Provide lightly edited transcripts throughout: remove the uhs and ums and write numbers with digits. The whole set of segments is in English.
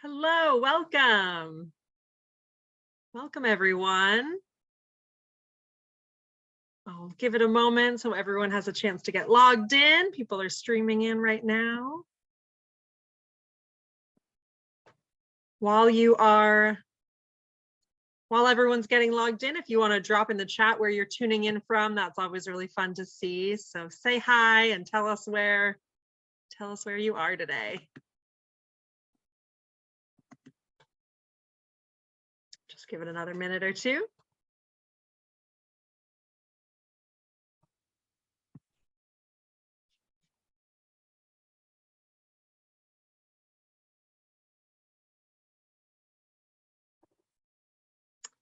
Hello, welcome. Welcome, everyone. I'll give it a moment so everyone has a chance to get logged in. People are streaming in right now. While everyone's getting logged in, if you want to drop in the chat where you're tuning in from, that's always really fun to see. So say hi and tell us where you are today. Just give it another minute or two.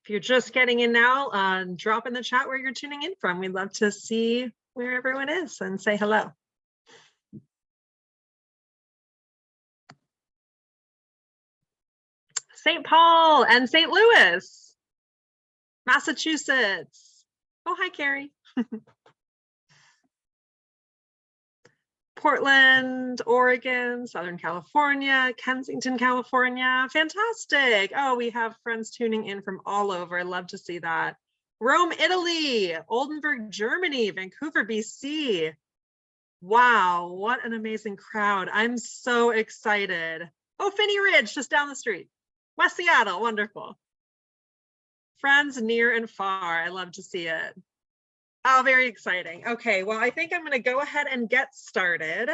If you're just getting in now, drop in the chat where you're tuning in from. We'd love to see where everyone is and say hello. St. Paul and St. Louis, Massachusetts. Oh, hi, Carrie. Portland, Oregon, Southern California, Kensington, California. Fantastic. Oh, we have friends tuning in from all over. Love to see that. Rome, Italy, Oldenburg, Germany, Vancouver, BC. Wow, what an amazing crowd. I'm so excited. Oh, Finney Ridge, just down the street. West Seattle, wonderful. Friends near and far, I love to see it. Oh, very exciting. Okay, well, I think I'm going to go ahead and get started.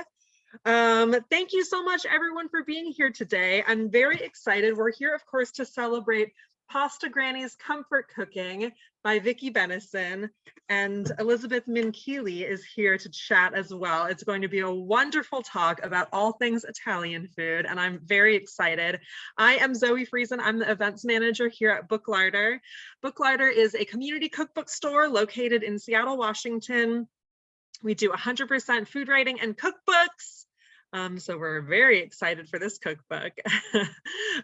Thank you so much, everyone, for being here today. I'm very excited. We're here, of course, to celebrate Pasta Grannies Comfort Cooking by Vicky Bennison, and Elizabeth Minchilli is here to chat as well. It's going to be a wonderful talk about all things Italian food, and I'm very excited. I am Zoe Friesen. I'm the events manager here at Book Larder. Book Larder is a community cookbook store located in Seattle, Washington. We do 100% food writing and cookbooks. So we're very excited for this cookbook.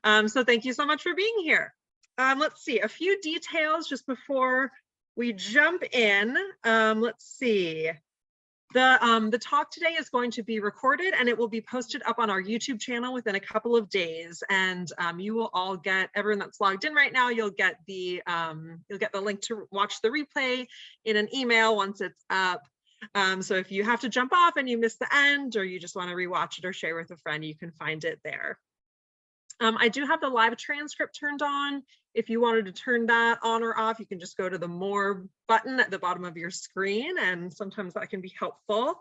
So thank you so much for being here. Let's see, a few details just before we jump in. Let's see. The talk today is going to be recorded and it will be posted up on our YouTube channel within a couple of days. And you will all get, everyone that's logged in right now, you'll get the link to watch the replay in an email once it's up. So if you have to jump off and you miss the end, or you just want to rewatch it or share with a friend, you can find it there. I do have the live transcript turned on. If you wanted to turn that on or off, you can just go to the more button at the bottom of your screen, and sometimes that can be helpful.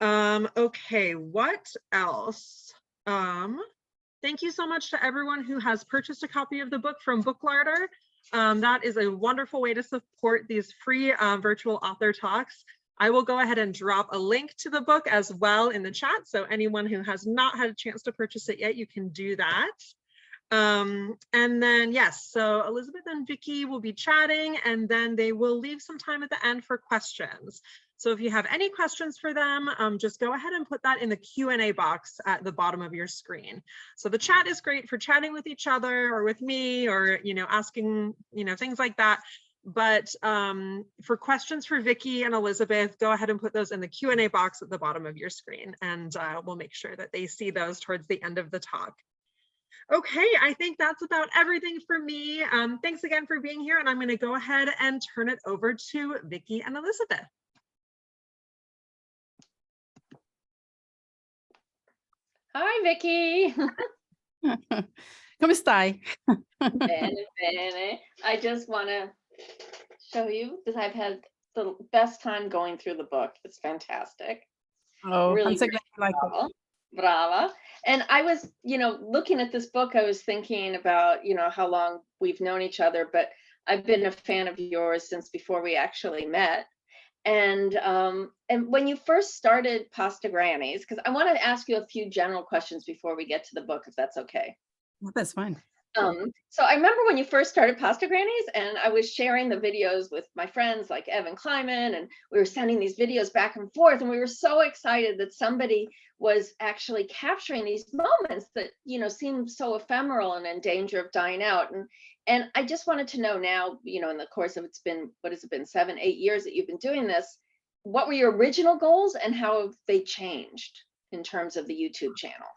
Okay, what else? Thank you so much to everyone who has purchased a copy of the book from Book Larder. That is a wonderful way to support these free virtual author talks. I will go ahead and drop a link to the book as well in the chat. So anyone who has not had a chance to purchase it yet, you can do that. And then, yes, so Elizabeth and Vicky will be chatting, and then they will leave some time at the end for questions. So if you have any questions for them, just go ahead and put that in the Q&A box at the bottom of your screen. So the chat is great for chatting with each other or with me, or, asking, things like that. But for questions for Vicky and Elizabeth, go ahead and put those in the Q&A box at the bottom of your screen, and we'll make sure that they see those towards the end of the talk. Okay, I think that's about everything for me. Thanks again for being here, and I'm going to go ahead and turn it over to Vicky and Elizabeth. Hi, Vicky. Come stai? Bene, bene. I just want to show you because I've had the best time going through the book. It's fantastic. Oh, really I'm so glad you like it. Brava. And I was, looking at this book, I was thinking about, how long we've known each other, but I've been a fan of yours since before we actually met. And when you first started Pasta Grannies, because I want to ask you a few general questions before we get to the book, if that's okay. Well, that's fine. So I remember when you first started Pasta Grannies, and I was sharing the videos with my friends like Evan Kleiman, and we were sending these videos back and forth, and we were so excited that somebody was actually capturing these moments that, seemed so ephemeral and in danger of dying out. And I just wanted to know now, in the course of, it's been, what has it been, 7-8 years that you've been doing this, what were your original goals and how have they changed in terms of the YouTube channel?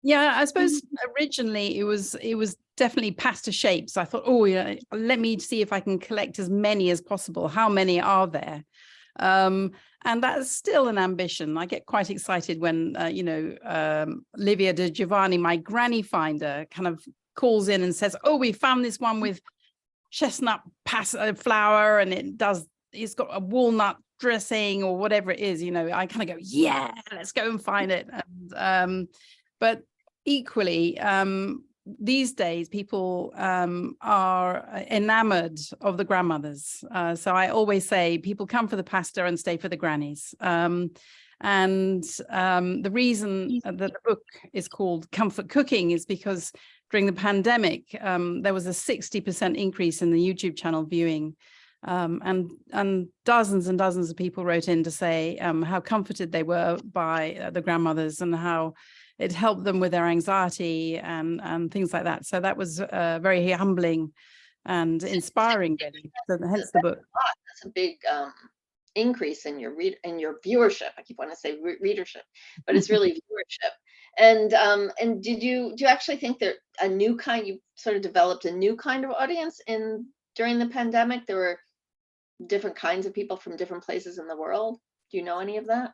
Yeah, I suppose originally it was definitely pasta shapes. I thought, oh yeah, let me see if I can collect as many as possible. How many are there? And that's still an ambition. I get quite excited when Livia De Giovanni, my granny finder, kind of calls in and says, oh, we found this one with chestnut flour, and it's got a walnut dressing or whatever it is. I kind of go, yeah, let's go and find it. And but equally, these days people are enamored of the grandmothers. So I always say people come for the pasta and stay for the grannies. The reason that the book is called Comfort Cooking is because during the pandemic, there was a 60% increase in the YouTube channel viewing. And dozens and dozens of people wrote in to say how comforted they were by the grandmothers and how it helped them with their anxiety and things like that. So that was very humbling and inspiring, really. So hence the book. That's a big increase in your viewership. I keep wanting to say readership, but it's really viewership. And do you actually think that you sort of developed a new kind of audience during the pandemic? There were different kinds of people from different places in the world. Do you know any of that?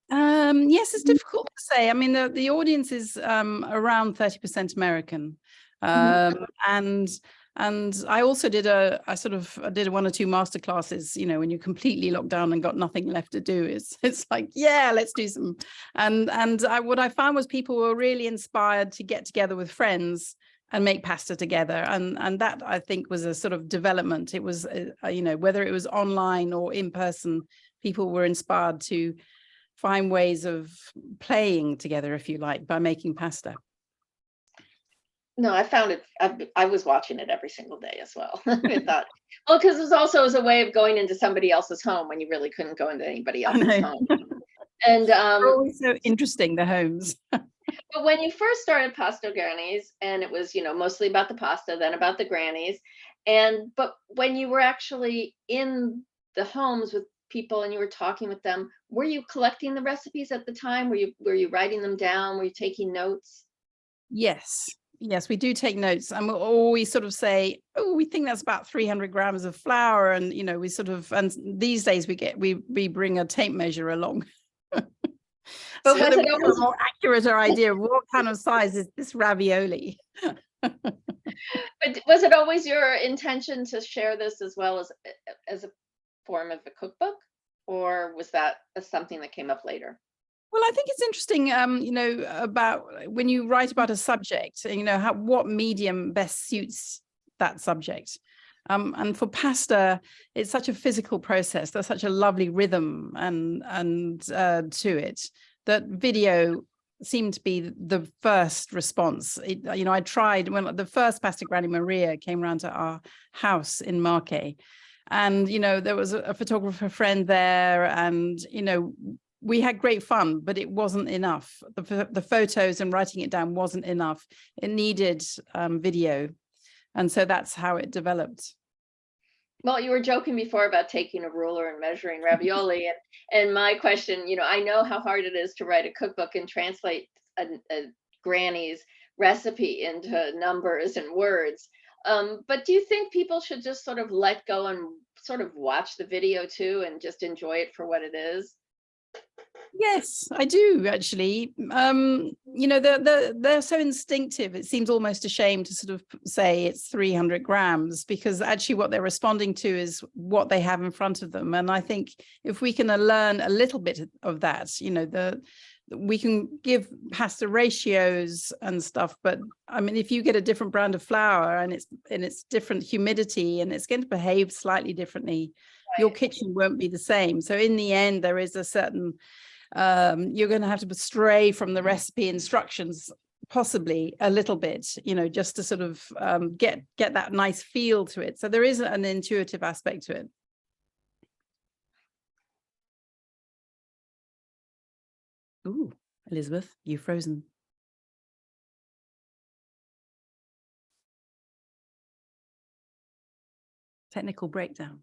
Yes, it's difficult to say. I mean, the audience is around 30% American. And I also did one or two master classes, when you're completely locked down and got nothing left to do. It's like, yeah, let's do some. What I found was people were really inspired to get together with friends and make pasta together. And that, I think, was a sort of development. It was, whether it was online or in person, people were inspired to find ways of playing together, if you like, by making pasta. No, I found it. I was watching it every single day as well. I thought, well, because it was also as a way of going into somebody else's home when you really couldn't go into anybody else's home. And always so interesting, the homes. But when you first started Pasta Grannies, and it was, mostly about the pasta, then about the grannies, but when you were actually in the homes with people and you were talking with them, were you collecting the recipes at the time? Were you writing them down? Were you taking notes? Yes, we do take notes, and we'll always sort of say, oh, we think that's about 300 grams of flour. And, and these days we bring a tape measure along. But so was that it we have a more accurate idea of what kind of size is this ravioli. But was it always your intention to share this as well as a form of a cookbook, or was that something that came up later? Well, I think it's interesting, about when you write about a subject, what medium best suits that subject. And for pasta, it's such a physical process. There's such a lovely rhythm and to it that video seemed to be the first response. I tried when the first Pasta Granny Maria came around to our house in Marche, and there was a photographer friend there, and we had great fun, but it wasn't enough. The photos and writing it down wasn't enough. It needed video. And so that's how it developed. Well, you were joking before about taking a ruler and measuring ravioli. And my question, I know how hard it is to write a cookbook and translate a granny's recipe into numbers and words. But do you think people should just sort of let go and sort of watch the video too and just enjoy it for what it is? Yes, I do actually. They're so instinctive. It seems almost a shame to sort of say it's 300 grams, because actually what they're responding to is what they have in front of them. And I think if we can learn a little bit of that, we can give pasta ratios and stuff. But I mean, if you get a different brand of flour and it's different humidity and it's going to behave slightly differently, right, your kitchen won't be the same. So in the end, there is a certain you're going to have to stray from the recipe instructions possibly a little bit, just to sort of get that nice feel to it. So there is an intuitive aspect to it. Ooh, Elizabeth, you've frozen. Technical breakdown.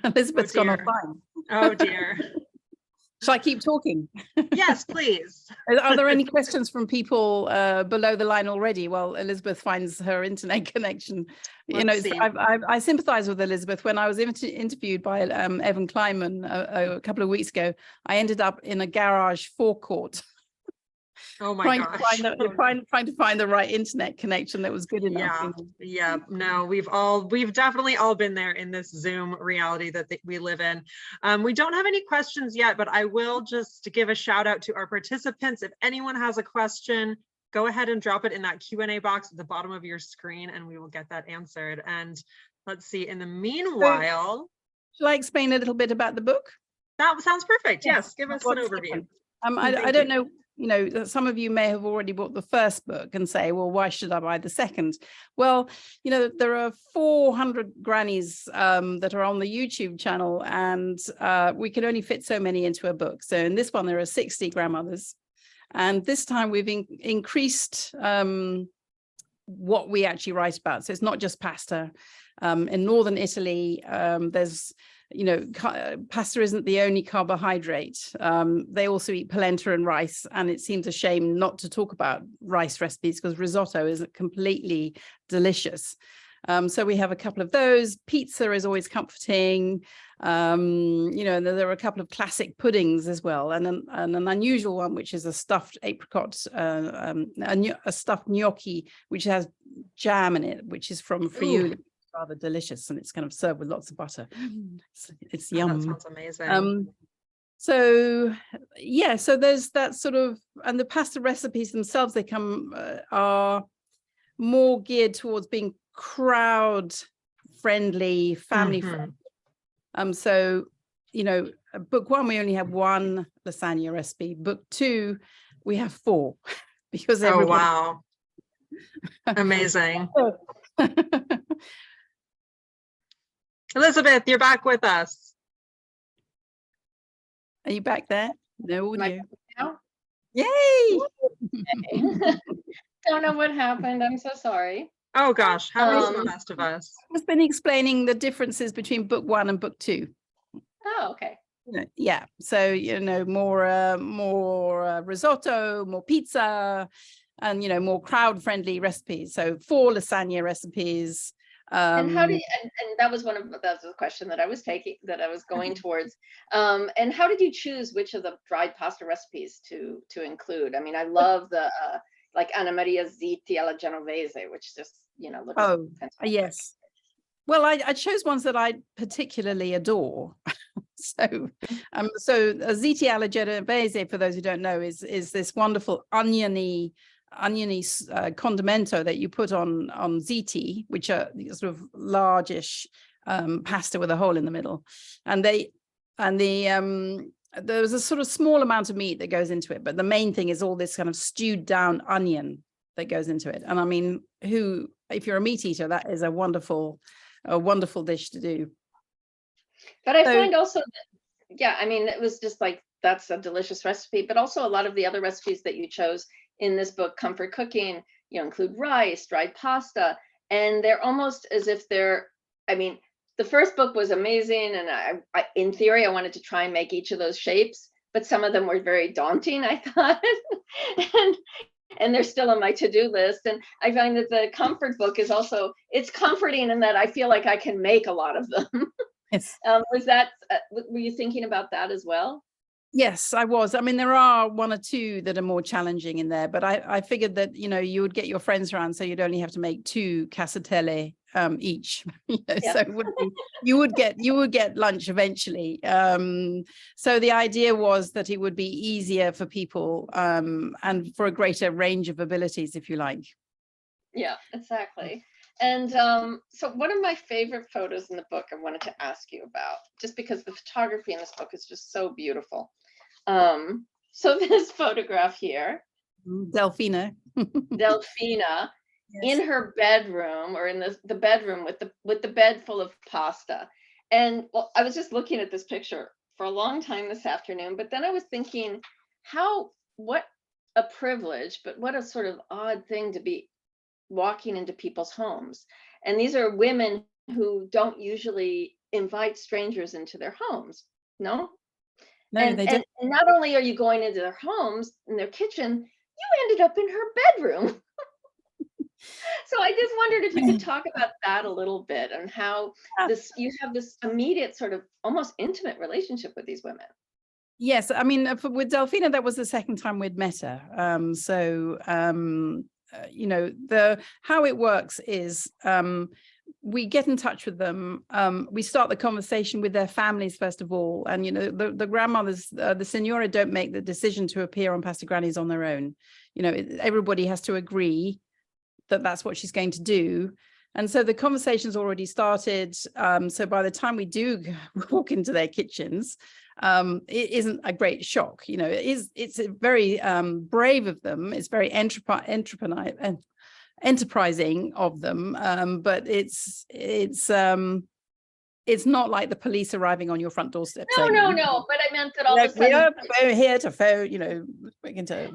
Elizabeth's gone offline. Oh dear. Shall I keep talking? Yes, please. Are there any questions from people below the line already? Well, Elizabeth finds her internet connection. Let's see. I sympathize with Elizabeth. When I was interviewed by Evan Kleiman a couple of weeks ago, I ended up in a garage forecourt. Oh my trying gosh. trying to find the right internet connection that was good enough. Yeah. No, we've definitely all been there in this Zoom reality that we live in. We don't have any questions yet, but I will just give a shout out to our participants. If anyone has a question, go ahead and drop it in that Q&A box at the bottom of your screen and we will get that answered. And let's see, in the meanwhile. Shall I explain a little bit about the book? That sounds perfect. Yes, give us an overview. I don't know. Some of you may have already bought the first book and say, well, why should I buy the second? Well, there are 400 grannies that are on the YouTube channel, and we can only fit so many into a book. So in this one, there are 60 grandmothers. And this time we've increased what we actually write about. So it's not just pasta. In northern Italy, there's pasta isn't the only carbohydrate. They also eat polenta and rice, and it seems a shame not to talk about rice recipes because risotto is completely delicious. So we have a couple of those. Pizza is always comforting. And there are a couple of classic puddings as well, and an unusual one, which is a stuffed apricot, a stuffed gnocchi, which has jam in it, which is from Friuli. Rather delicious, and it's kind of served with lots of butter. It's yum. That sounds amazing. So there's that sort of, and the pasta recipes themselves, they are more geared towards being crowd friendly, family friendly. So book one, we only have one lasagna recipe. Book two, we have 4 because everybody. Oh wow, amazing. Elizabeth, you're back with us. Are you back there? No audio. Now? Yay! Don't know what happened. I'm so sorry. Oh gosh, happens to the best of us. I've been explaining the differences between book 1 and book 2. Oh, okay. Yeah. So more risotto, more pizza, and more crowd-friendly recipes. So 4 lasagna recipes. And how do you, and that was the question that I was going towards. And how did you choose which of the dried pasta recipes to include? I mean, I love the like Anna Maria Zitti alla Genovese, which just looks fantastic. Yes. Well, I chose ones that I particularly adore. So Zitti alla Genovese, for those who don't know, is this wonderful oniony condimento that you put on ziti, which are sort of largish pasta with a hole in the middle, and there's a sort of small amount of meat that goes into it, but the main thing is all this kind of stewed down onion that goes into it. And I mean, if you're a meat eater, that is a wonderful dish to do. But I find also that, I mean, it was just like, that's a delicious recipe, but also a lot of the other recipes that you chose in this book, Comfort Cooking, include rice, dried pasta, and they're almost as if they're, I mean, the first book was amazing, and I in theory, I wanted to try and make each of those shapes, but some of them were very daunting, I thought, and they're still on my to-do list. And I find that the comfort book is also, it's comforting in that I feel like I can make a lot of them. Yes. Were you thinking about that as well? Yes, I was. I mean, there are 1 or 2 that are more challenging in there, but I figured that, you would get your friends around, so you'd only have to make 2 casatelle each. So you would get lunch eventually. So the idea was that it would be easier for people and for a greater range of abilities, if you like. Yeah, exactly. And so one of my favorite photos in the book I wanted to ask you about, just because the photography in this book is just so beautiful. So this photograph here, Delphina, yes. In her bedroom, or in the bedroom with the bed full of pasta. And well, I was just looking at this picture for a long time this afternoon, but then I was thinking, what a privilege, but what a sort of odd thing to be walking into people's homes. And these are women who don't usually invite strangers into their homes, no? No, And, they and don't. and not only are you going into their homes, in their kitchen, you ended up in her bedroom. So I just wondered if you could talk about that a little bit and how this you have this immediate sort of almost intimate relationship with these women. Yes, I mean, with Delphina, that was the second time we'd met her. You know, the how it works is we get in touch with them. We start the conversation with their families first of all, and you know, the grandmothers, the Senora, don't make the decision to appear on Pasta Grannies on their own. You know, everybody has to agree that that's what she's going to do. And so the conversation's already started. So by the time we do walk into their kitchens, it isn't a great shock. You know, it's a very brave of them. It's very enterprising of them. But it's not like the police arriving on your front doorstep No, saying, no, no. But I meant that all of a we sudden. are here to phone, you know, begin to.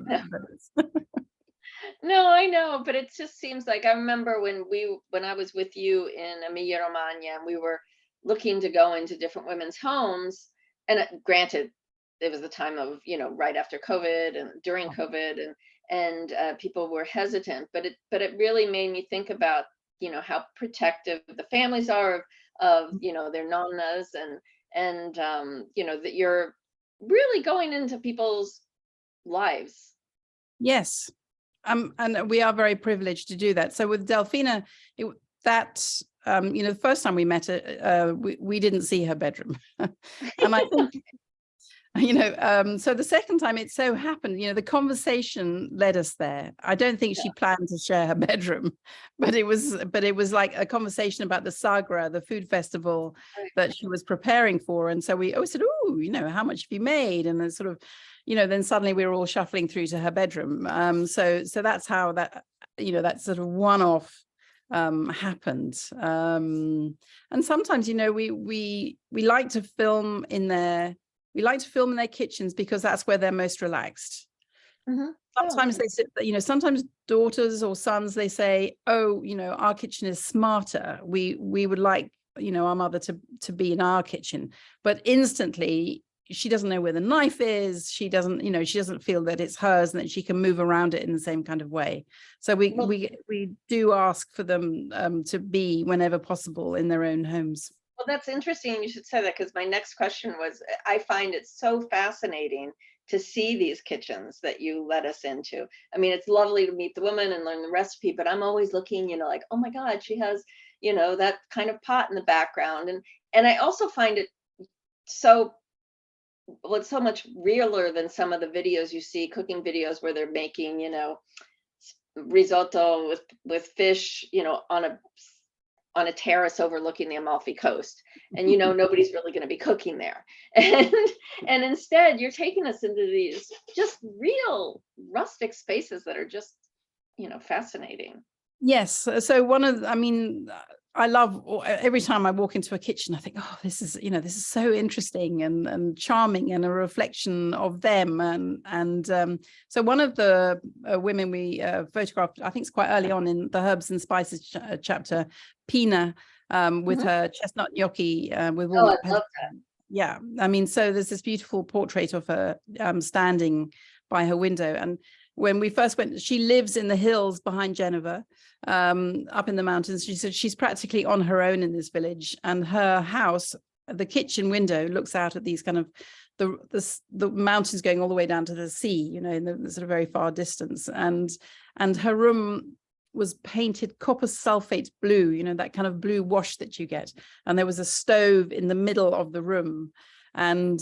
No, I know, but it just seems like I remember when I was with you in Emilia Romagna and we were looking to go into different women's homes, and granted, it was the time of, you know, right after COVID and during COVID, and people were hesitant, but it really made me think about, you know, how protective the families are of you know, their nonnas, and you know, that you're really going into people's lives. Yes. And we are very privileged to do that. So with Delphina, you know, the first time we met her, we didn't see her bedroom. And I think, you know, so the second time it so happened, you know, the conversation led us there. I don't think she planned to share her bedroom, but it was like a conversation about the Sagra, the food festival that she was preparing for. And so we always said, oh, you know, how much have you made? And then sort of, you know, then suddenly we were all shuffling through to her bedroom. So that's how that, you know, that sort of one-off happened. And sometimes, you know, we like to film in their kitchens because that's where they're most relaxed. Mm-hmm. Sometimes they sit, you know, sometimes daughters or sons, they say, oh, you know, our kitchen is smarter. We would like, you know, our mother to be in our kitchen. But instantly she doesn't know where the knife is. She doesn't, you know, she doesn't feel that it's hers and that she can move around it in the same kind of way. So we do ask for them to be, whenever possible, in their own homes. Well, that's interesting. You should say that, because my next question was, I find it so fascinating to see these kitchens that you let us into. I mean, it's lovely to meet the woman and learn the recipe, but I'm always looking, you know, like, oh my God, she has, you know, that kind of pot in the background. And I also find it so, well, it's so much realer than some of the videos you see, cooking videos where they're making, you know, risotto with fish, you know, on a terrace overlooking the Amalfi Coast, and you know, nobody's really going to be cooking there. And instead you're taking us into these just real rustic spaces that are just, you know, fascinating. Yes. So I mean, I love, every time I walk into a kitchen, I think, oh, this is, you know, this is so interesting and charming and a reflection of them. And so one of the women we photographed, I think it's quite early on in the herbs and spices chapter, Pina, with her chestnut gnocchi with Oh, walnut I love that. Yeah, I mean, so there's this beautiful portrait of her standing by her window. And when we first went, she lives in the hills behind Geneva, up in the mountains. She said she's practically on her own in this village, and her house, the kitchen window, looks out at these kind of the mountains going all the way down to the sea, you know, in the sort of very far distance. And her room was painted copper sulfate blue, you know, that kind of blue wash that you get. And there was a stove in the middle of the room, and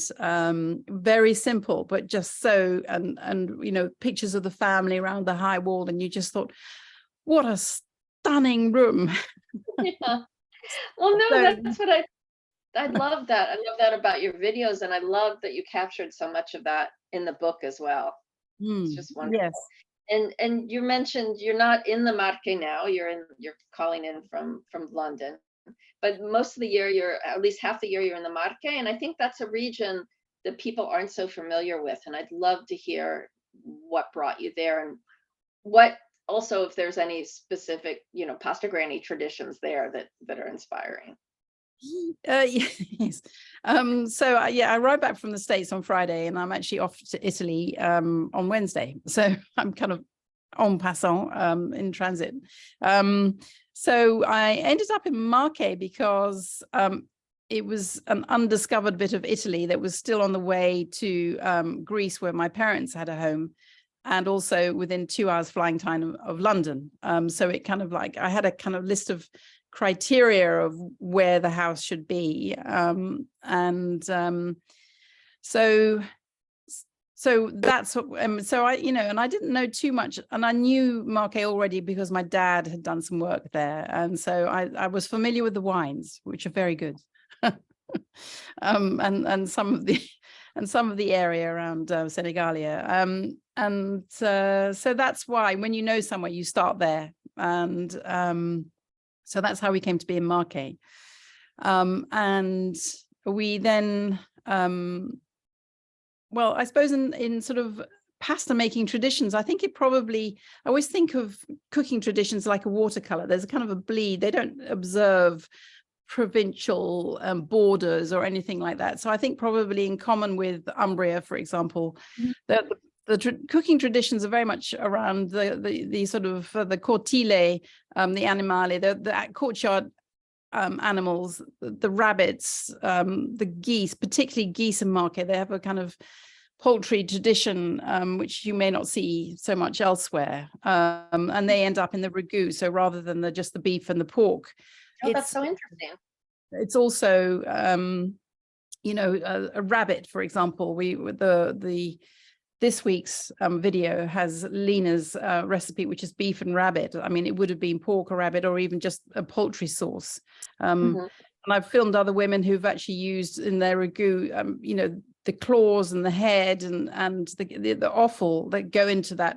very simple, but just so, and you know, pictures of the family around the high wall, and you just thought, what a stunning room. Yeah. Well, no, So, that's what I love that. I love that about your videos, and I love that you captured so much of that in the book as well. It's just wonderful. yes. And you mentioned you're not in the Marche now. You're calling in from London, but most of the year, you're at least half the year you're in the Marche, and I think that's a region that people aren't so familiar with. And I'd love to hear what brought you there, and what also, if there's any specific, you know, Pasta Granny traditions there that are inspiring. Yes. Yeah, I arrived back from the States on Friday, and I'm actually off to Italy on Wednesday. So I'm kind of en passant in transit. So I ended up in Marche because it was an undiscovered bit of Italy that was still on the way to Greece, where my parents had a home, and also within 2 hours flying time of London. So it kind of like, I had a kind of list of criteria of where the house should be. So that's what, so I, and I didn't know too much, and I knew Marche already because my dad had done some work there. And so I was familiar with the wines, which are very good. And some of the area around Senegalia. So that's why when you know somewhere, you start there. And so that's how we came to be in Marche. And we then, well, I suppose in sort of pasta making traditions, I think I always think of cooking traditions like a watercolor. There's a kind of a bleed. They don't observe provincial borders or anything like that. So I think probably in common with Umbria, for example, the cooking traditions are very much around the sort of the cortile, the animale, the courtyard animals, the rabbits, the geese, particularly geese in Marche. They have a kind of poultry tradition, which you may not see so much elsewhere. And they end up in the ragu. So rather than just the beef and the pork, that's so interesting. It's also, a rabbit, for example. This week's video has Lena's recipe, which is beef and rabbit. I mean, it would have been pork or rabbit or even just a poultry sauce. And I've filmed other women who've actually used in their ragu, the claws and the head and the offal that go into that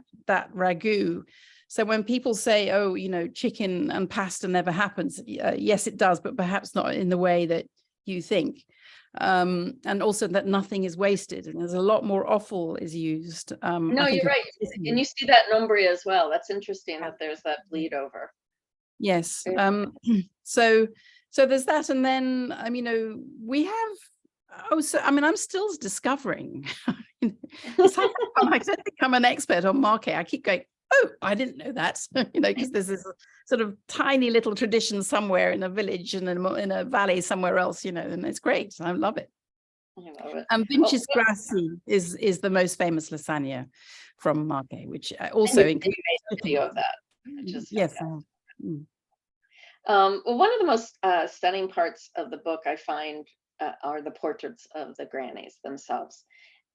ragu. So when people say, oh, chicken and pasta never happens, yes, it does, but perhaps not in the way that you think. And also that nothing is wasted, and there's a lot more offal is used. No, you're right. And you see that in Umbria as well. That's interesting that there's that bleed over. Yes. So there's that. And then, we have, I'm still discovering. It's like, I don't think I'm an expert on Marche. I keep going, oh, I didn't know that, because there's this sort of tiny little tradition somewhere in a village and in a valley somewhere else, and it's great. I love it. I love it. And Vinci's Grassi is the most famous lasagna from Marche, which also includes a video of that. Which is yes. Well, one of the most stunning parts of the book I find are the portraits of the grannies themselves.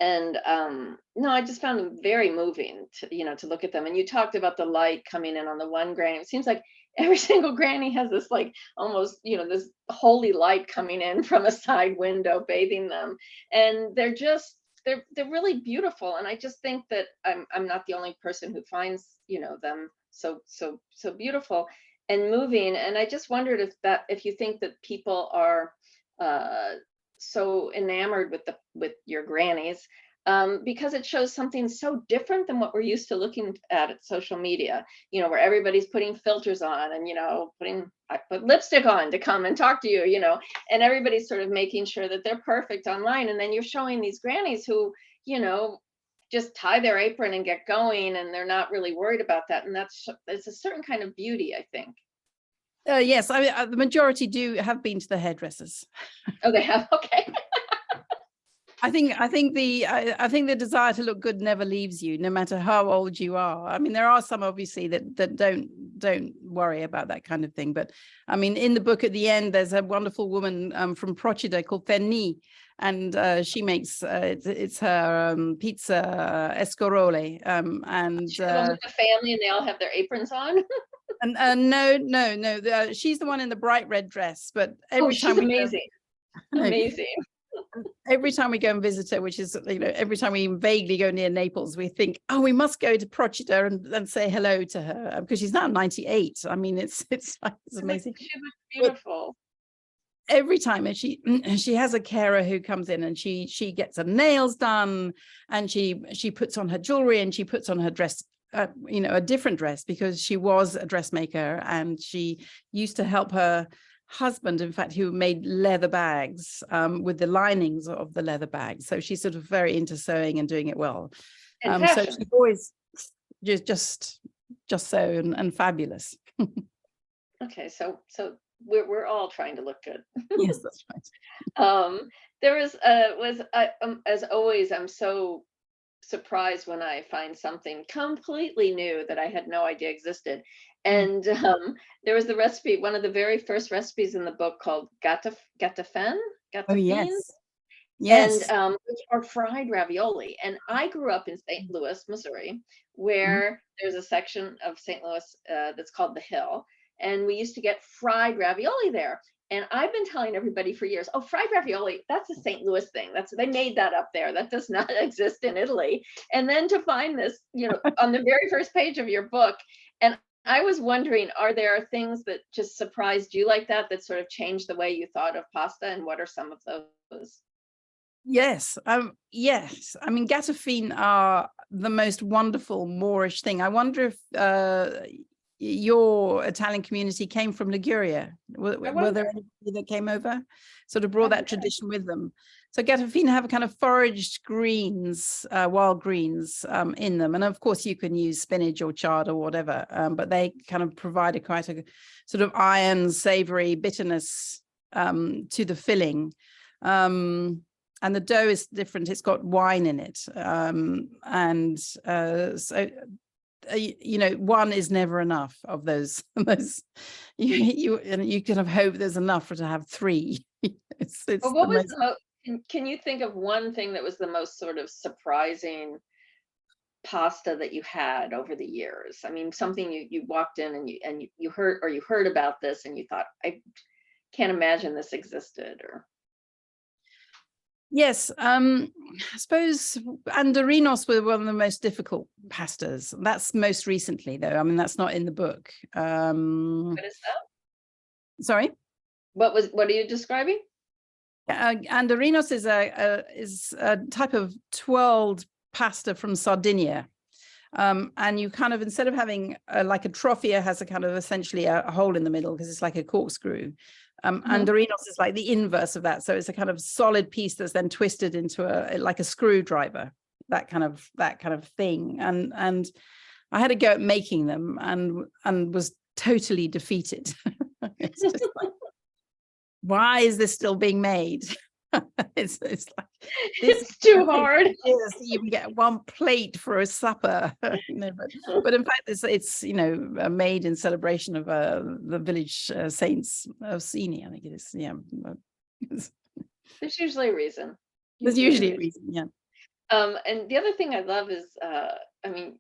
And I just found them very moving to look at them. And you talked about the light coming in on the one granny. It seems like every single granny has this like almost, this holy light coming in from a side window, bathing them. And they're really beautiful. And I just think that I'm not the only person who finds, them so beautiful and moving. And I just wondered if you think that people are so enamored with your grannies because it shows something so different than what we're used to looking at social media, where everybody's putting filters on and I put lipstick on to come and talk to you, and everybody's sort of making sure that they're perfect online. And then you're showing these grannies who just tie their apron and get going, and they're not really worried about that. And it's a certain kind of beauty, I think. Yes, the majority have been to the hairdressers. Oh, they have. Okay. I think the desire to look good never leaves you, no matter how old you are. I mean, there are some obviously that don't worry about that kind of thing. But I mean, in the book at the end, there's a wonderful woman from Procida called Fanny, and she makes it's her pizza escarole. And she's the one with the family, and they all have their aprons on. And no, she's the one in the bright red dress. But every time she's amazing. Amazing. Every time we go and visit her, which is, every time we vaguely go near Naples, we think, oh, we must go to Procida and say hello to her, because she's now 98. I mean, it's amazing. She looks beautiful. But every time, and she has a carer who comes in, and she gets her nails done, and she puts on her jewelry, and she puts on her dress, a different dress, because she was a dressmaker, and she used to help her husband, in fact, who made leather bags with the linings of the leather bags. So she's sort of very into sewing and doing it well. And So fashion. she's always just so and fabulous. Okay, so we're all trying to look good. Yes, that's right. There was as always, I'm so surprised when I find something completely new that I had no idea existed. And there was the recipe, one of the very first recipes in the book called gatafin. Oh yes, yes. And which are fried ravioli. And I grew up in St. Louis, Missouri, where there's a section of St. Louis that's called the Hill, and we used to get fried ravioli there. And I've been telling everybody for years, oh, fried ravioli, that's a St. Louis thing. They made that up there. That does not exist in Italy. And then to find this, on the very first page of your book, and I was wondering, are there things that just surprised you like that sort of changed the way you thought of pasta? And what are some of those? Yes. Yes. I mean, gatafine are the most wonderful Moorish thing. I wonder if your Italian community came from Liguria. Were there any that came over, sort of brought that tradition with them? So gatafine have a kind of foraged greens, wild greens in them. And of course you can use spinach or chard or whatever, but they kind of provide quite a sort of iron, savory bitterness to the filling. And the dough is different. It's got wine in it. So one is never enough of those. You kind of hope there's enough to have three. Well, what was the most? Can you think of one thing that was the most sort of surprising pasta that you had over the years? I mean, something you walked in and you heard about this and you thought, I can't imagine this existed, or. Yes, I suppose andarinos were one of the most difficult pastas. That's most recently, though. I mean, that's not in the book. What is that? Sorry? What are you describing? Andarinos is a type of twirled pasta from Sardinia. And you kind of, instead of having like a troffia has a kind of essentially a hole in the middle because it's like a corkscrew. Andarinos is like the inverse of that. So it's a kind of solid piece that's then twisted into like a screwdriver, that kind of thing. And I had a go at making them and was totally defeated. It's just like, why is this still being made? It's like it's too hard. You even get one plate for a supper, but in fact it's made in celebration of the village saints of Sini, I think it is. Yeah, there's usually a reason. There's usually a reason. Yeah. And the other thing I love is, I mean,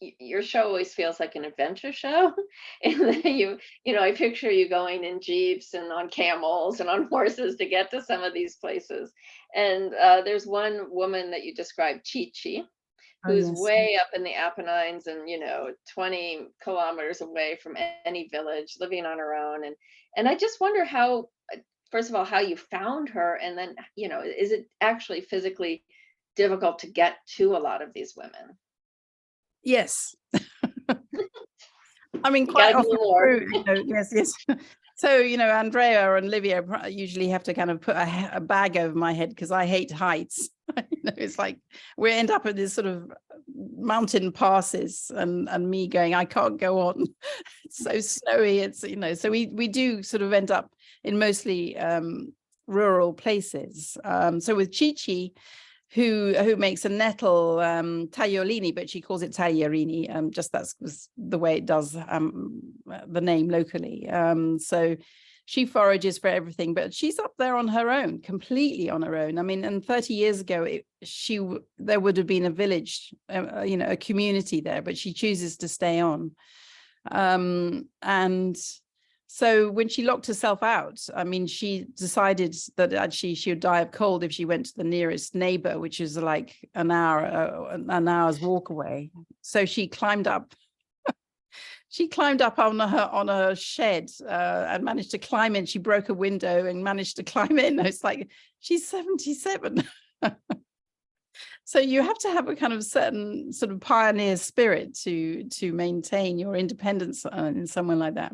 your show always feels like an adventure show. And then I picture you going in jeeps and on camels and on horses to get to some of these places. And there's one woman that you described, Chi-Chi, who's way up in the Apennines and 20 kilometers away from any village, living on her own. And I just wonder how, first of all, how you found her, and then is it actually physically difficult to get to a lot of these women? Yes. I mean, quite often, yes. So, Andrea and Livia usually have to kind of put a bag over my head because I hate heights. It's like we end up in this sort of mountain passes and me going, I can't go on. It's so snowy. It's, so we do sort of end up in mostly rural places. So with Chi-Chi, who makes a nettle tagliolini, but she calls it tagliarini. Just that's the way it does the name locally. So she forages for everything, but she's up there on her own, completely on her own. I mean, and 30 years ago, there would have been a village, a community there, but she chooses to stay on. And so when she locked herself out, I mean, she decided that actually she would die of cold if she went to the nearest neighbor, which is like an hour's walk away. So she climbed up. She climbed up on a shed and managed to climb in. She broke a window and managed to climb in. It's like she's 77. So you have to have a kind of certain sort of pioneer spirit to maintain your independence in someone like that.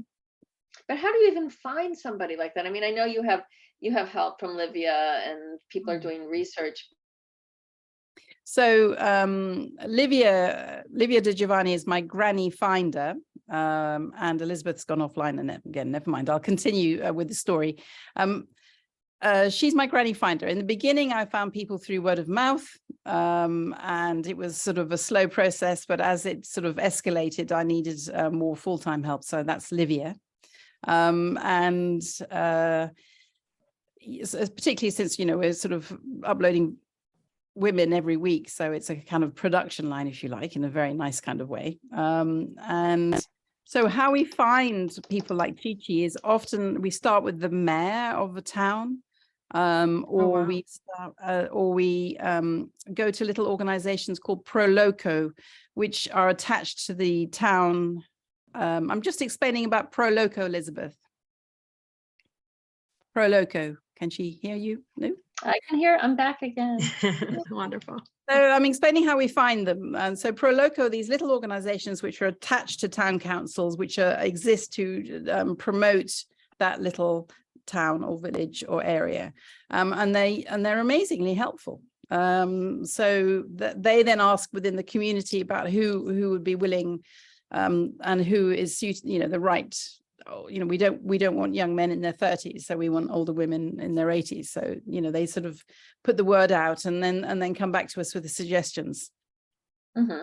But how do you even find somebody like that? I mean, I know you have help from Livia and people are doing research. So Livia De Giovanni is my granny finder, and Elizabeth's gone offline, and again, never mind. I'll continue with the story. She's my granny finder. In the beginning, I found people through word of mouth, and it was sort of a slow process. But as it sort of escalated, I needed more full-time help. So that's Livia, and particularly since we're sort of uploading women every week, so it's a kind of production line, if you like, in a very nice kind of way. And so how we find people like Chi-Chi is often we start with the mayor of a town, or we go to little organizations called Pro Loco, which are attached to the town. I'm just explaining about Pro Loco, Elizabeth. Pro Loco, can she hear you? No? I can hear, I'm back again. Wonderful. So I'm explaining how we find them. And so Pro Loco, these little organizations which are attached to town councils, which exist to promote that little town or village or area. And they're amazingly helpful. So they then ask within the community about who would be willing and who is suited, the right. We don't want young men in their 30s, so we want older women in their 80s. So they sort of put the word out and then come back to us with the suggestions. Mm-hmm.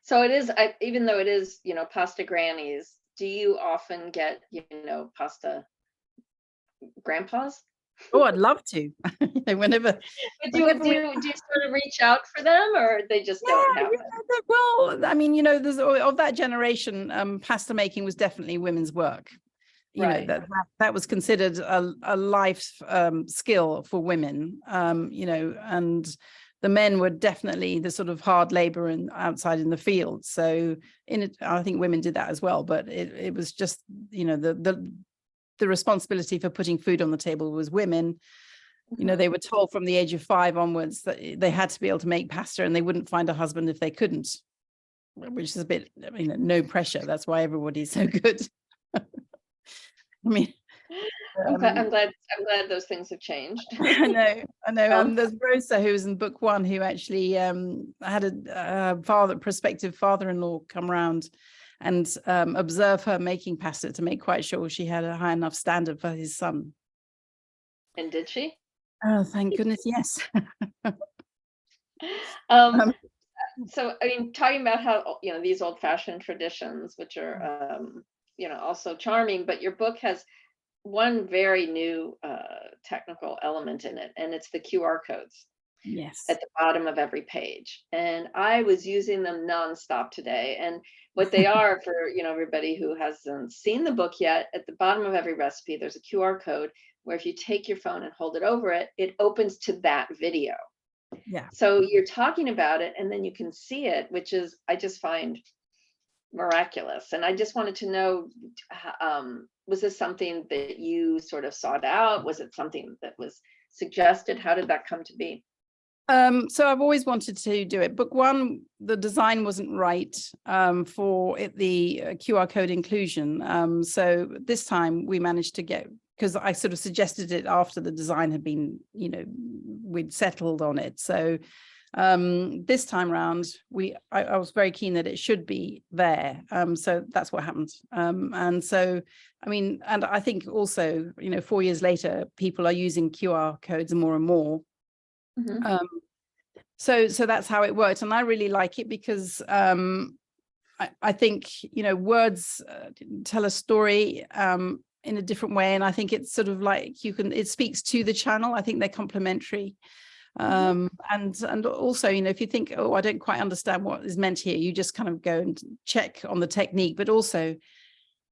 So it is, even though it is Pasta Grannies, do you often get pasta grandpas? Oh, I'd love to. Whenever. Do you sort of reach out for them, or they just don't happen? Well, I mean, there's of that generation, pasta making was definitely women's work. Right. That was considered a life skill for women. And the men were definitely the sort of hard labor and outside in the field. So I think women did that as well, but it was just the responsibility for putting food on the table was women. They were told from the age of 5 onwards that they had to be able to make pasta, and they wouldn't find a husband if they couldn't, which is a bit, no pressure. That's why everybody's so good. I mean, I'm glad those things have changed. I know. There's Rosa, who was in book 1, who actually had a prospective father-in-law come around and observe her making pasta to make quite sure she had a high enough standard for his son. And did she? Oh, thank goodness, yes. So, I mean, talking about how, these old-fashioned traditions, which are, also charming, but your book has one very new technical element in it, and it's the QR codes. Yes. At the bottom of every page. And I was using them nonstop today. And what they are for, everybody who hasn't seen the book yet, at the bottom of every recipe, there's a QR code where if you take your phone and hold it over it, it opens to that video. Yeah. So you're talking about it and then you can see it, which is, I just find miraculous. And I just wanted to know, was this something that you sort of sought out? Was it something that was suggested? How did that come to be? So I've always wanted to do it. Book 1, the design wasn't right for the QR code inclusion. So this time we managed to get, because I sort of suggested it after the design had been, we'd settled on it. So this time round, I was very keen that it should be there. So that's what happened. And so, I mean, and I think also, 4 years later, people are using QR codes more and more. Mm-hmm. So that's how it worked, and I really like it because I think words tell a story in a different way, and I think it's sort of like it speaks to the channel. I think they're complementary, and also if you think, oh, I don't quite understand what is meant here, you just kind of go and check on the technique, but also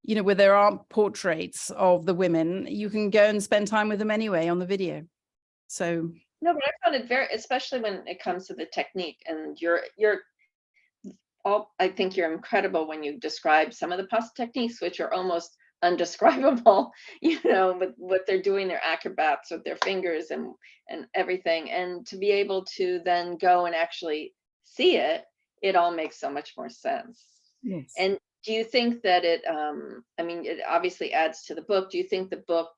where there aren't portraits of the women, you can go and spend time with them anyway on the video. So. No, but I found it especially when it comes to the technique, and I think you're incredible when you describe some of the pasta techniques, which are almost undescribable, with what they're doing, their acrobats with their fingers and everything. And to be able to then go and actually see it, it all makes so much more sense. Yes. And do you think that it, I mean, it obviously adds to the book. Do you think the book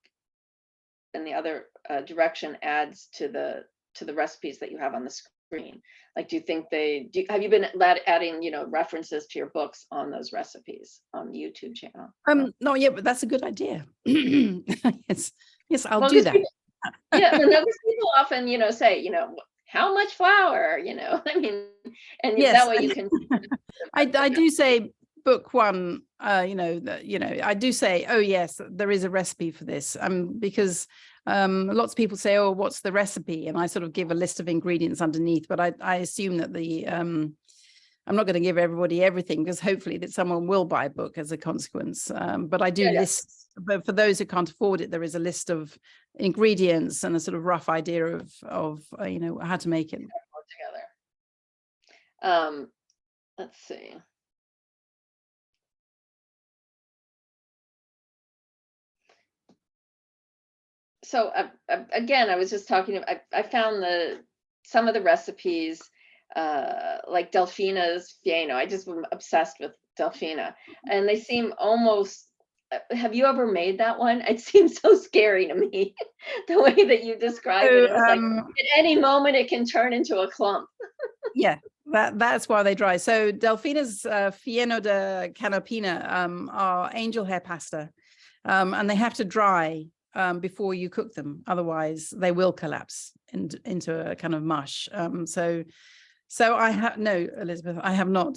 and the other direction adds to the recipes that you have on the screen? Like, do you think have you been adding, references to your books on those recipes on the YouTube channel? No, yeah, but that's a good idea. Yes, I'll Well, do 'cause that. yeah, well, no, 'cause people often, say, how much flour, I mean, and Yes, that way you can. I do say book one, I do say, oh yes, there is a recipe for this, because lots of people say, oh, what's the recipe? And I sort of give a list of ingredients underneath, but I assume that I'm not going to give everybody everything, because hopefully that someone will buy a book as a consequence. But I do list, but for those who can't afford it, there is a list of ingredients and a sort of rough idea of how to make it. Together. Let's see. So again, I was just talking. I found some of the recipes, like Delfina's Fieno. I just am obsessed with Delfina, and they seem almost. Have you ever made that one? It seems so scary to me, the way that you describe it. It's like at any moment it can turn into a clump. Yeah, that's why they dry. So Delfina's Fieno de Canopina are angel hair pasta, and they have to dry before you cook them, otherwise they will collapse into a kind of mush. So I have no, Elizabeth, I have not.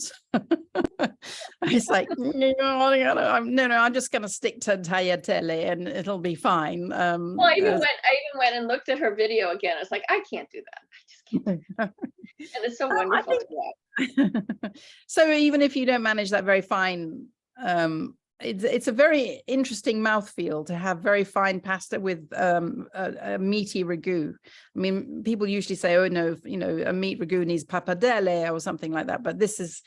It's like no, I'm just going to stick to tagliatelle and it'll be fine. Well, I even went and looked at her video again. It's like, I can't do that. I just can't. And it's so wonderful to watch. So even if you don't manage that very fine, it's a very interesting mouthfeel to have very fine pasta with a meaty ragu. I mean, people usually say, oh no, a meat ragu needs pappardelle or something like that, but this is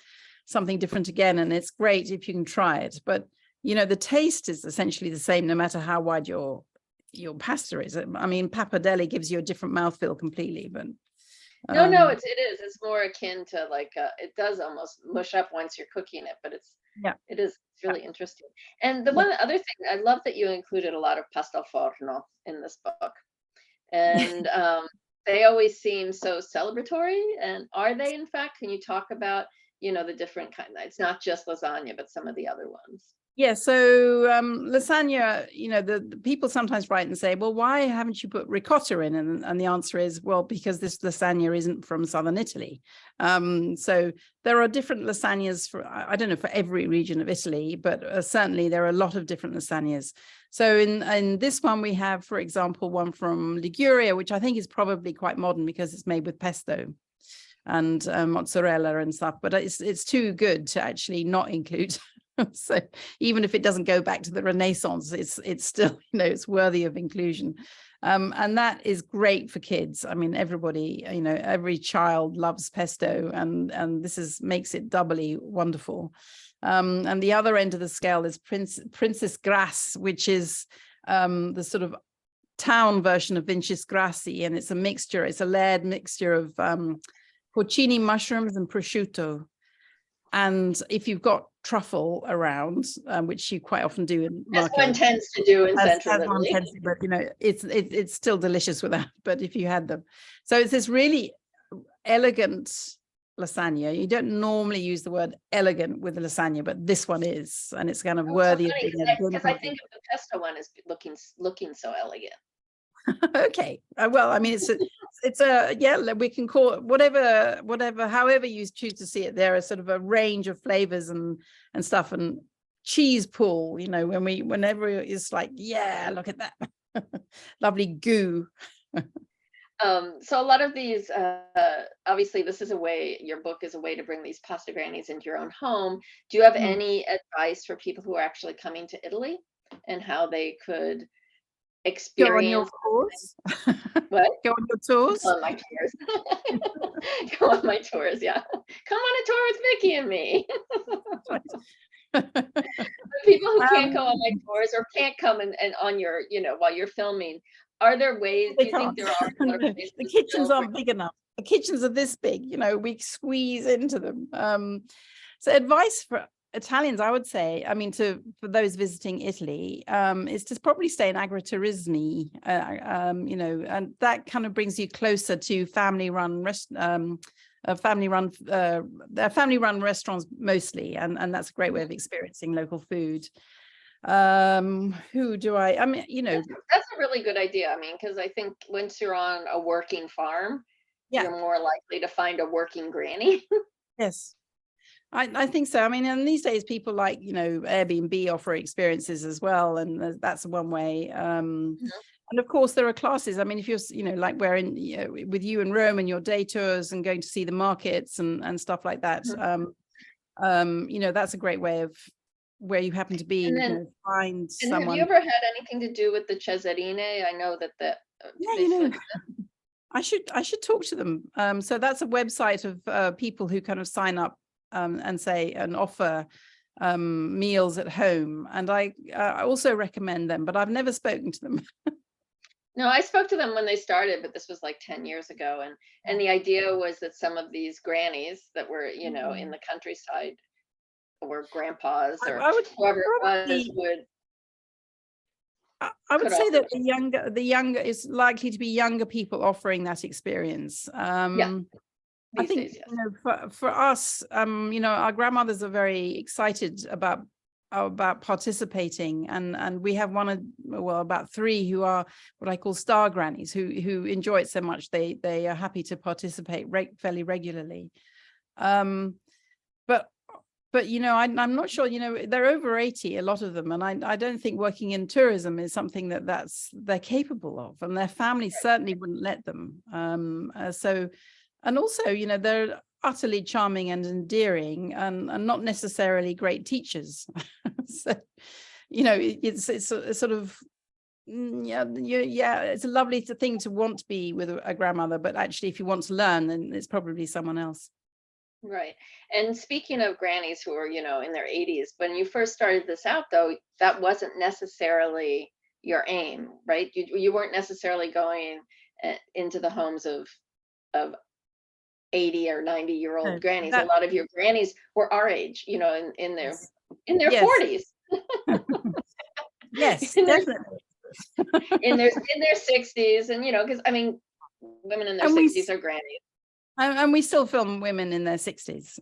something different again, and it's great if you can try it. But the taste is essentially the same no matter how wide your pasta is. I mean, pappardelle gives you a different mouthfeel completely, but no, it is. It's more akin to like it does almost mush up once you're cooking it, but it is really interesting. And the one other thing, I love that you included a lot of pasta al forno in this book, and they always seem so celebratory. And are they, in fact? Can you talk about the different kind? It's not just lasagna, but some of the other ones. Yeah, so lasagna, the people sometimes write and say, well, why haven't you put ricotta in? And the answer is, well, because this lasagna isn't from southern Italy. So there are different lasagnas I don't know, for every region of Italy, but certainly there are a lot of different lasagnas. So in this one, we have, for example, one from Liguria, which I think is probably quite modern because it's made with pesto and mozzarella and stuff, but it's too good to actually not include. So even if it doesn't go back to the Renaissance, it's still, it's worthy of inclusion. And that is great for kids. I mean, everybody, every child loves pesto, and this makes it doubly wonderful. And the other end of the scale is Princess Grass, which is the sort of town version of Vincis Grassi, and it's a layered mixture of porcini mushrooms and prosciutto. And if you've got truffle around, which you quite often do in as one tends to do in Central Italy, but it's still delicious without. But if you had them, so it's this really elegant lasagna. You don't normally use the word elegant with the lasagna, but this one is, and it's kind of worthy. Because I think of the pesto one as looking so elegant. Okay, well, I mean, it's a yeah, we can call it whatever, however you choose to see it. There are sort of a range of flavors and stuff, and cheese pull, whenever it's like, yeah, look at that lovely goo. So a lot of these, obviously this is your book is a way to bring these pasta grannies into your own home. Do you have any advice for people who are actually coming to Italy and how they could experience? Go on your tours. What? Go on your tours. Go on my tours. Go on my tours, yeah. Come on a tour with Vicky and me. People who can't go on my tours or can't come and on your, while you're filming, are there ways? Do you think there are? The kitchens aren't big enough. The kitchens are this big, we squeeze into them. So advice Italians, I would say, I mean, for those visiting Italy, is to probably stay in agriturismi, and that kind of brings you closer to family-run restaurants mostly, and that's a great way of experiencing local food. Who do I mean, That's a really good idea. I mean, because I think once you're on a working farm, you're more likely to find a working granny. Yes. I think so. I mean, and these days people like, Airbnb offer experiences as well. And that's one way. And of course, there are classes. I mean, if you're, like we're in, with you in Rome and your day tours and going to see the markets and stuff like that, that's a great way of where you happen to be, And then, find and someone. have you ever had anything to do with the Cesarine? I know that I should talk to them. So that's a website of people who kind of sign up and offer meals at home, and I also recommend them, but I've never spoken to them. No, I spoke to them when they started, but this was like 10 years ago, and the idea was that some of these grannies that were, in the countryside, or grandpas, or whoever it was, I would say that the younger is likely to be younger people offering that experience. I think days, yes. for us, our grandmothers are very excited about participating, and we have about 3 who are what I call star grannies, who enjoy it so much they are happy to participate fairly regularly. But I'm not sure, they're over 80, a lot of them, and I don't think working in tourism is something they're capable of, and their families certainly wouldn't let them. And also, they're utterly charming and endearing, and not necessarily great teachers. So, it's a sort of, it's a lovely thing to want to be with a grandmother, but actually, if you want to learn, then it's probably someone else. Right. And speaking of grannies who are, in their 80s, when you first started this out, though, that wasn't necessarily your aim, right? You weren't necessarily going into the homes of 80 or 90-year-old grannies. A lot of your grannies were our age, in their 40s. Yes, definitely. in their 60s, and because I mean, women in their 60s are grannies. And we still film women in their 60s.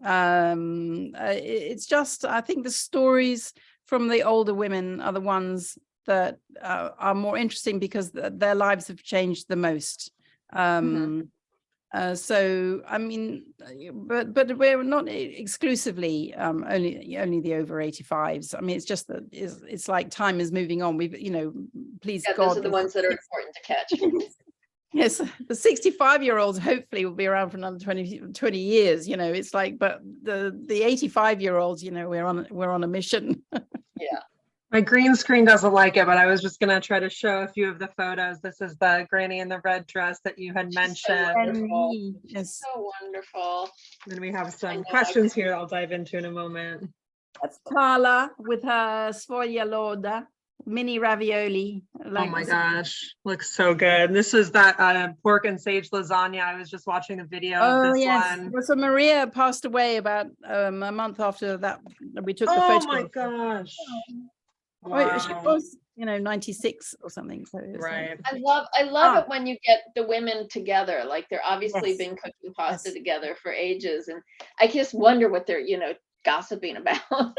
It's just, I think the stories from the older women are the ones that are more interesting because their lives have changed the most. So, I mean, but we're not exclusively only the over 85s. I mean, it's just that it's like time is moving on. We've, please God. Those are the ones that are important to catch. Yes, the 65-year-olds hopefully will be around for another 20 years. It's like, but the 85-year-olds, we're on a mission. Yeah. My green screen doesn't like it, but I was just going to try to show a few of the photos. This is the granny in the red dress that you had mentioned. So wonderful. Yes. So wonderful. And we have some questions here I'll dive into in a moment. That's Carla with her sfoglia loda. Mini ravioli. Oh my gosh, looks so good. This is that pork and sage lasagna. I was just watching the video of this one. Well, so Maria passed away about a month after that we took the photograph. Oh my gosh. Wow. She was, 96 or something. So right. I love it when you get the women together. Like they're obviously been cooking pasta together for ages, and I just wonder what they're gossiping about.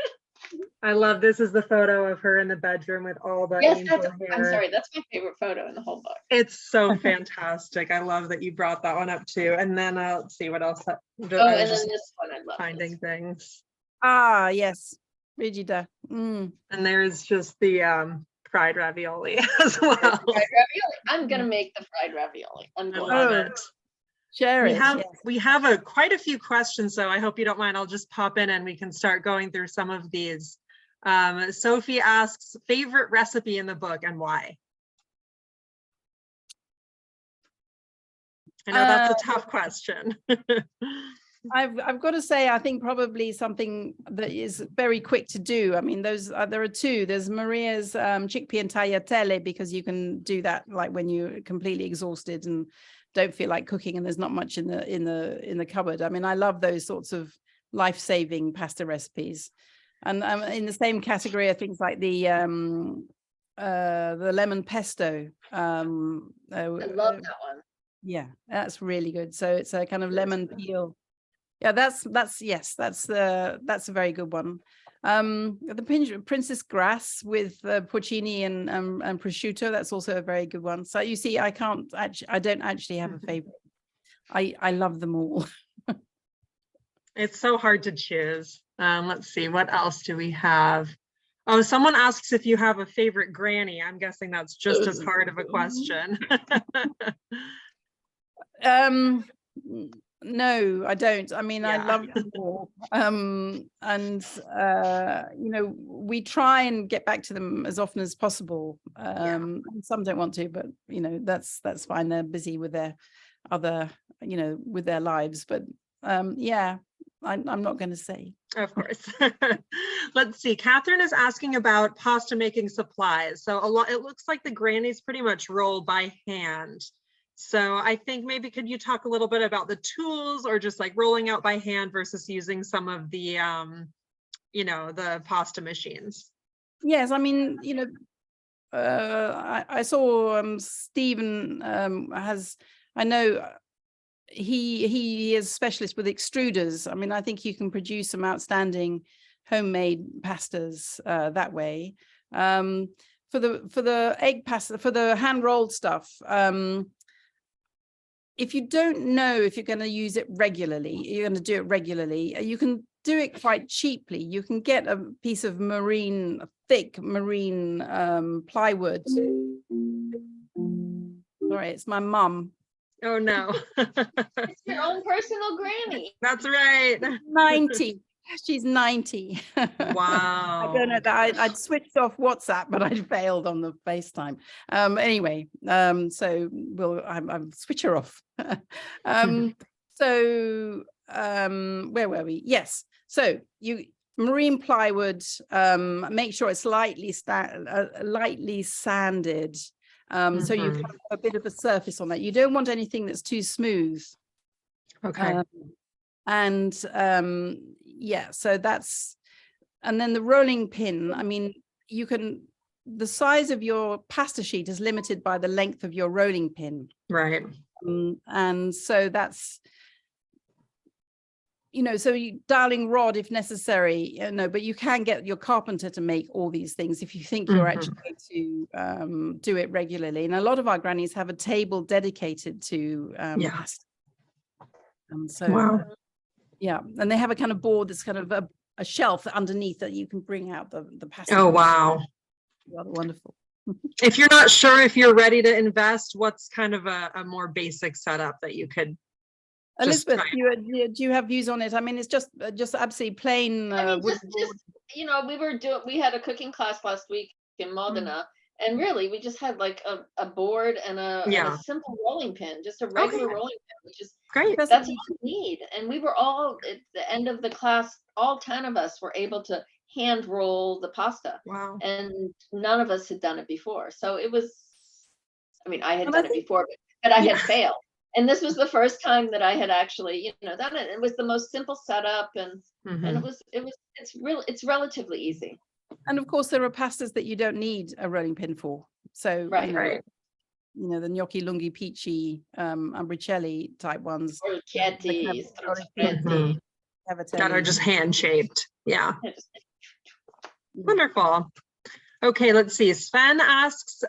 I love this is the photo of her in the bedroom with all the angel hair. I'm sorry, that's my favorite photo in the whole book. It's so fantastic. I love that you brought that one up too. And then let's see what else. And then this one I love. Finding things. Ah, yes. Rigida. And there's just the fried ravioli as well. Fried ravioli. I'm gonna make the fried ravioli. I love it. Share we have quite a few questions, so I hope you don't mind. I'll just pop in and we can start going through some of these. Sophie asks, favorite recipe in the book and why? I know that's a tough question. I've got to say, I think probably something that is very quick to do. I mean, there are 2. There's Maria's chickpea and tagliatelle, because you can do that like when you're completely exhausted and don't feel like cooking and there's not much in the cupboard. I mean, I love those sorts of life-saving pasta recipes. And in the same category are things like the lemon pesto. I love that one. Yeah, that's really good. So it's a kind of lemon peel. Yeah, that's a very good one. The Princess Grass with porcini and prosciutto, that's also a very good one. So you see, I don't actually have a favorite. I love them all. It's so hard to choose. Let's see, what else do we have? Oh, someone asks if you have a favorite granny. I'm guessing that's just as hard of a question. No, I don't. I mean, I Yeah. love them all. You know, we try and get back to them as often as possible. And some don't want to, but you know, that's fine. They're busy with their other, you know, with their lives. But yeah, I'm not going to say. Of course. Let's see. Catherine is asking about pasta making supplies. So it looks like the grannies pretty much roll by hand. So I think maybe could you talk a little bit about the tools, or just like rolling out by hand versus using some of the, you know, the pasta machines? Yes, I mean, you know, I saw Stephen I know he is a specialist with extruders. I mean, I think you can produce some outstanding homemade pastas that way. For the egg pasta, for the hand rolled stuff, if you don't know if you're going to use it regularly, you're going to do it regularly, you can do it quite cheaply. You can get a piece of thick marine plywood. Sorry, it's my mum. Oh no. It's your own personal granny. That's right. 90. She's 90. Wow. I don't know that I'd switched off WhatsApp, but I'd failed on the FaceTime. Anyway, so I'll switch her off. So where were we? Yes. So marine plywood, make sure it's lightly sanded. So you have a bit of a surface on that. You don't want anything that's too smooth. Okay. Yeah, so and then the rolling pin, I mean, the size of your pasta sheet is limited by the length of your rolling pin. Right. And so that's, you know, so dialing rod if necessary, you know, but you can get your carpenter to make all these things if you think you're actually going to do it regularly. And a lot of our grannies have a table dedicated to pasta. And so, wow. Yeah, and they have a kind of board that's kind of a shelf underneath that you can bring out the pasta. Oh, wow. Rather wonderful. If you're not sure if you're ready to invest, what's kind of a more basic setup that you could? Elizabeth, do you have views on it? I mean, it's just absolutely plain. I mean, just you know, we had a cooking class last week in Modena, and really we just had like a board and a simple rolling pin, just a regular rolling pin, which is great. That's all you need. And we were all at the end of the class, all 10 of us were able to hand roll the pasta. Wow. And none of us had done it before. So it was, I mean, I had done it before, but I had failed. And this was the first time that I had actually, you know, done it. It was the most simple setup, and it's relatively easy. And of course, there are pastas that you don't need a rolling pin for. So right. You know, the gnocchi lunghi peachy, umbricelli type ones. Orchetti. That are just hand shaped. Yeah. Wonderful. Okay, let's see. Sven asks,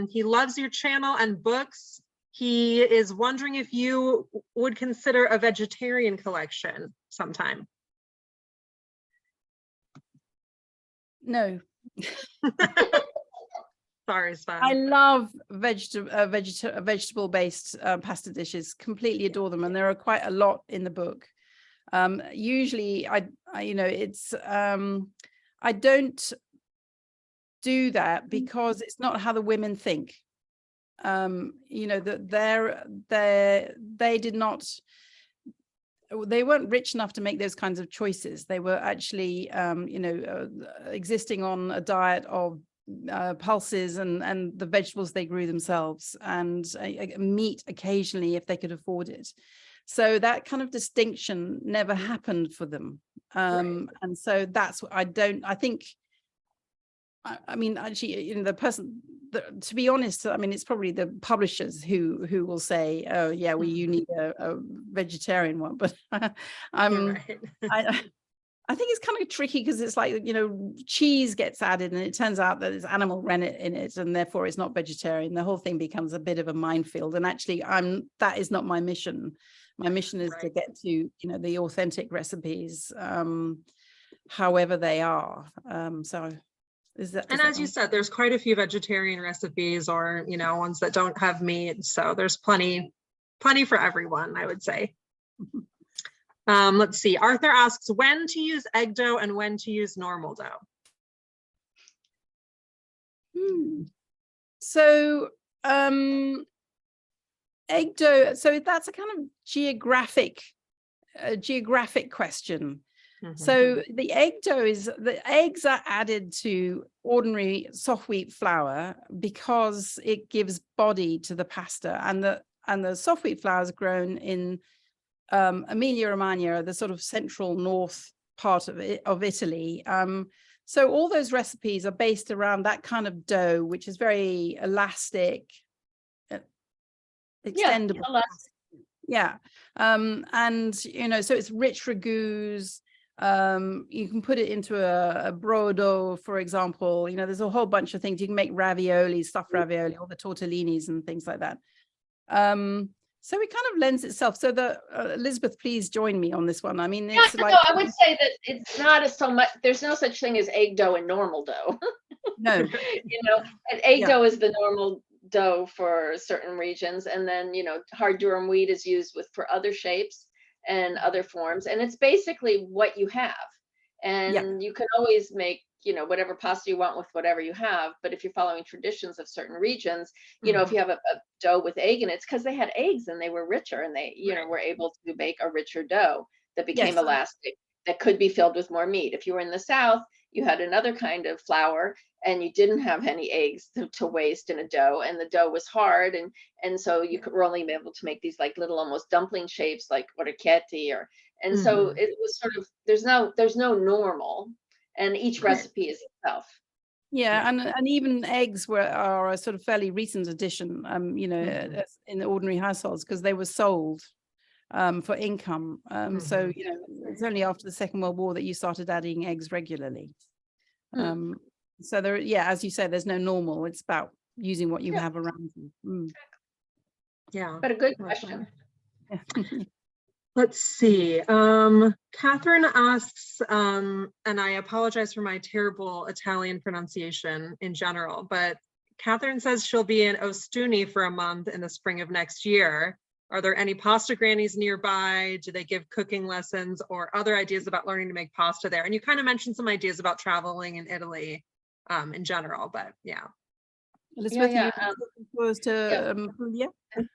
he loves your channel and books. He is wondering if you would consider a vegetarian collection sometime. No. Sorry, Sven. I love vegetable-based pasta dishes. Completely adore them, and there are quite a lot in the book. Usually, I you know, it's I don't do that because it's not how the women think. You know, that they weren't rich enough to make those kinds of choices. They were actually, you know, existing on a diet of pulses and the vegetables they grew themselves, and meat occasionally if they could afford it. So that kind of distinction never happened for them. And so that's what I think, I mean, actually, you know, the person, to be honest, I mean, it's probably the publishers who will say, oh yeah, well, you need a vegetarian one, but I think it's kind of tricky because it's like, you know, cheese gets added and it turns out that there's animal rennet in it and therefore it's not vegetarian. The whole thing becomes a bit of a minefield. And actually, that is not my mission. My mission is to get to, you know, the authentic recipes, however they are. So is that? And as you said, there's quite a few vegetarian recipes, or, you know, ones that don't have meat. So there's plenty for everyone, I would say. Let's see. Arthur asks when to use egg dough and when to use normal dough. So egg dough. So that's a kind of geographic question. So the egg dough the eggs are added to ordinary soft wheat flour because it gives body to the pasta, and the soft wheat flour is grown in Emilia-Romagna, the sort of central north part of Italy. So all those recipes are based around that kind of dough, which is very elastic, extendable. Yeah. And, you know, so it's rich ragouts. You can put it into a brodo, for example. You know, there's a whole bunch of things. You can make ravioli, stuffed ravioli, all the tortellinis and things like that. So it kind of lends itself. So Elizabeth, please join me on this one. I mean, it's like, no, I would say that it's not so much. There's no such thing as egg dough and normal dough. No, you know, and egg dough is the normal dough for certain regions, and then, you know, hard durum wheat is used for other shapes and other forms, and it's basically what you have. And you can always make, you know, whatever pasta you want with whatever you have. But if you're following traditions of certain regions, you know, if you have a dough with egg in it, it's because they had eggs and they were richer, and they, you know, were able to make a richer dough that became elastic, that could be filled with more meat. If you were in the South, you had another kind of flour and you didn't have any eggs to waste in a dough, and the dough was hard, and so you were only able to make these like little almost dumpling shapes like orecchietti, and so it was sort of, there's no normal, and each recipe is itself. Yeah, and even eggs are a sort of fairly recent addition, you know, in the ordinary households, because they were sold for income. So, you know, it's only after the Second World War that you started adding eggs regularly. So there, as you say, there's no normal. It's about using what you have around you. Yeah, but a good question. Let's see. Catherine asks, and I apologize for my terrible Italian pronunciation in general, but Catherine says she'll be in Ostuni for a month in the spring of next year. Are there any Pasta Grannies nearby? Do they give cooking lessons or other ideas about learning to make pasta there? And you kind of mentioned some ideas about traveling in Italy in general, but yeah. Elizabeth, Now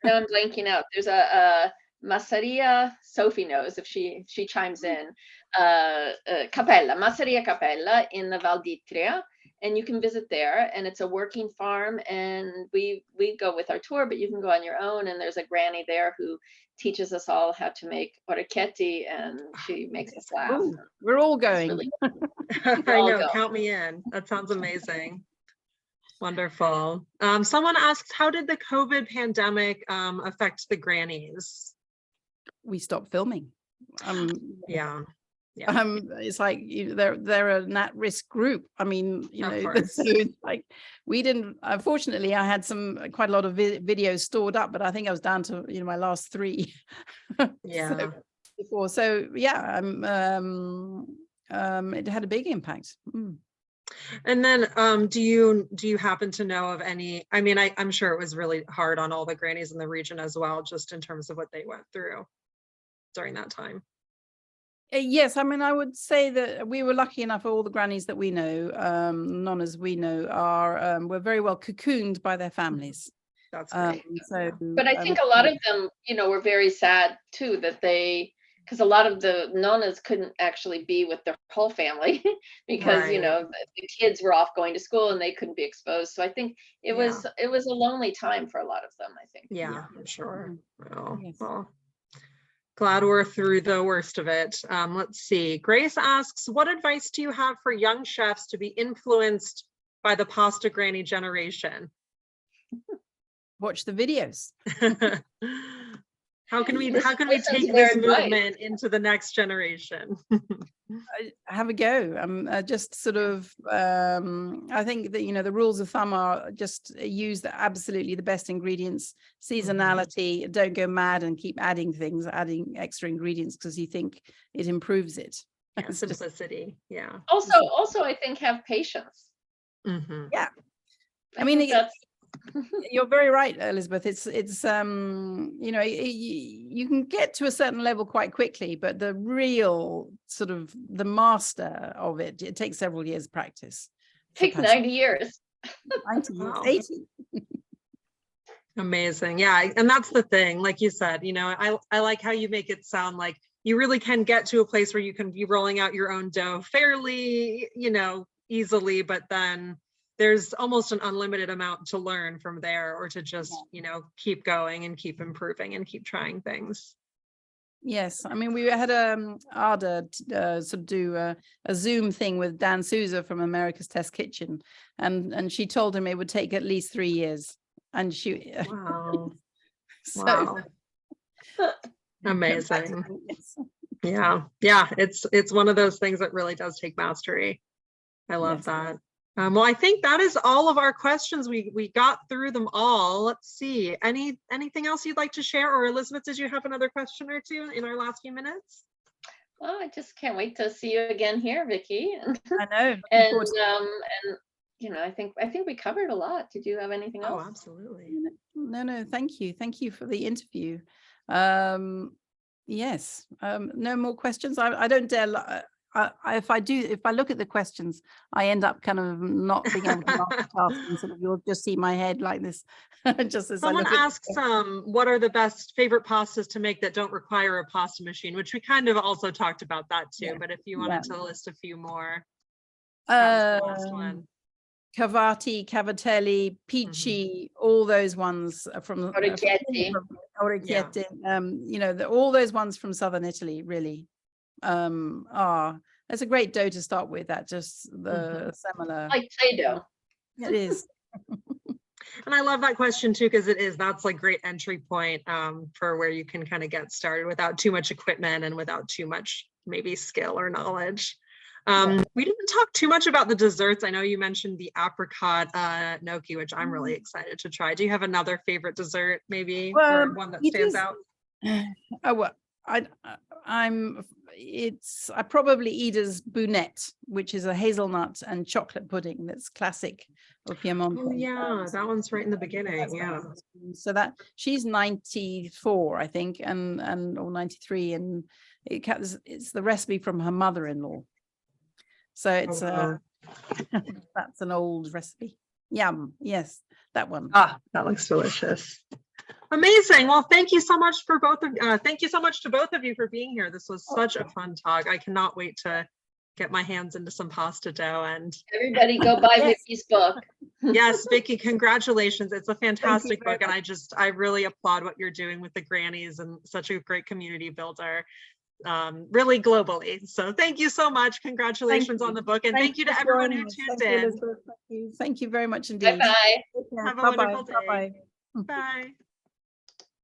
I'm blanking out. There's a Masseria, Sophie knows if she chimes in, Masseria Capella in the Val d'Itria, and you can visit there, and it's a working farm, and we go with our tour, but you can go on your own, and there's a granny there who teaches us all how to make orecchietti, and she makes us laugh. Ooh, we're all going. Really I know, count me in. That sounds amazing. Wonderful. Someone asks, how did the COVID pandemic affect the grannies? We stopped filming. It's like they're an at-risk group. I mean, you know, so it's like we didn't. Unfortunately, I had quite a lot of videos stored up, but I think I was down to, you know, my last 3. Before, so yeah, it had a big impact. And then do you happen to know of any, I mean, I'm sure it was really hard on all the grannies in the region as well, just in terms of what they went through during that time. Yes, I mean, I would say that we were lucky enough, all the grannies that we know, nonnas we know, were very well cocooned by their families. That's great. But I think a lot of them, you know, were very sad too, that because a lot of the nonnas couldn't actually be with their whole family because, you know, the kids were off going to school and they couldn't be exposed. So I think it was a lonely time for a lot of them, I think. Yeah, I'm sure. Yes. Well, Glad we're through the worst of it. Let's see. Grace asks, what advice do you have for young chefs to be influenced by the Pasta Granny generation? Watch the videos. How can we Listen take to their this advice. movement into the next generation? Have a go. Just sort of, I think that, you know, the rules of thumb are just use absolutely the best ingredients, seasonality, don't go mad and keep adding things, adding extra ingredients because you think it improves it. Yeah, simplicity. Yeah. Also, I think have patience. Yeah. I think mean, that's you're very right, Elizabeth. It's you know, you can get to a certain level quite quickly, but the real sort of the master of it, it takes several years practice. takes 90 years. 90 years, Wow. 80. Amazing. Yeah. And that's the thing, like you said, you know, I like how you make it sound like you really can get to a place where you can be rolling out your own dough fairly, you know, easily, but then there's almost an unlimited amount to learn from there, or to just, you know, keep going and keep improving and keep trying things. Yes, I mean, we had Ada sort of do a Zoom thing with Dan Souza from America's Test Kitchen, and she told him it would take at least 3 years, and she Wow. so Wow. Amazing. Yeah. Yeah. It's one of those things that really does take mastery. I love that. Well, I think that is all of our questions. We got through them all. Let's see. Anything else you'd like to share? Or Elizabeth, did you have another question or two in our last few minutes? Well, I just can't wait to see you again here, Vicky. I know. And you know, I think we covered a lot. Did you have anything else? Oh, absolutely. No, thank you for the interview. Yes, no more questions. I don't dare. If I look at the questions, I end up kind of not being able to multitask, and sort of you'll just see my head like this. Just as Someone I look asks, what are the best favorite pastas to make that don't require a pasta machine? Which we kind of also talked about that too. But if you wanted to list a few more, that was the last one. Cavati, Cavatelli, Peachy, all those ones from Orecchietti. Orecchietti, you know, all those ones from southern Italy really are. That's a great dough to start with. That just the similar. Like Play-Doh. It is. And I love that question too, because that's like great entry point for where you can kind of get started without too much equipment and without too much maybe skill or knowledge. We didn't talk too much about the desserts. I know you mentioned the apricot gnocchi, which I'm really excited to try. Do you have another favorite dessert, maybe, or one that stands out? Oh, well, I probably Ida's Bunette, which is a hazelnut and chocolate pudding that's classic of Piemonte. Oh yeah, that one's right in the beginning. Yeah. So that she's 94, I think, and or 93, and it's the recipe from her mother-in-law. So it's that's an old recipe. Yum. Yes, that one. Ah, that looks delicious. Amazing. Well, thank you so much for thank you so much to both of you for being here. This was such a fun talk. I cannot wait to get my hands into some pasta dough. And everybody go buy Vicky's book. Yes, Vicky, congratulations. It's a fantastic book. And I really applaud what you're doing with the Grannies, and such a great community builder, really globally. So thank you so much. Congratulations on the book. And thank you to everyone who tuned in. Thank you very much indeed. Bye-bye. Have a wonderful day. Bye-bye. Bye.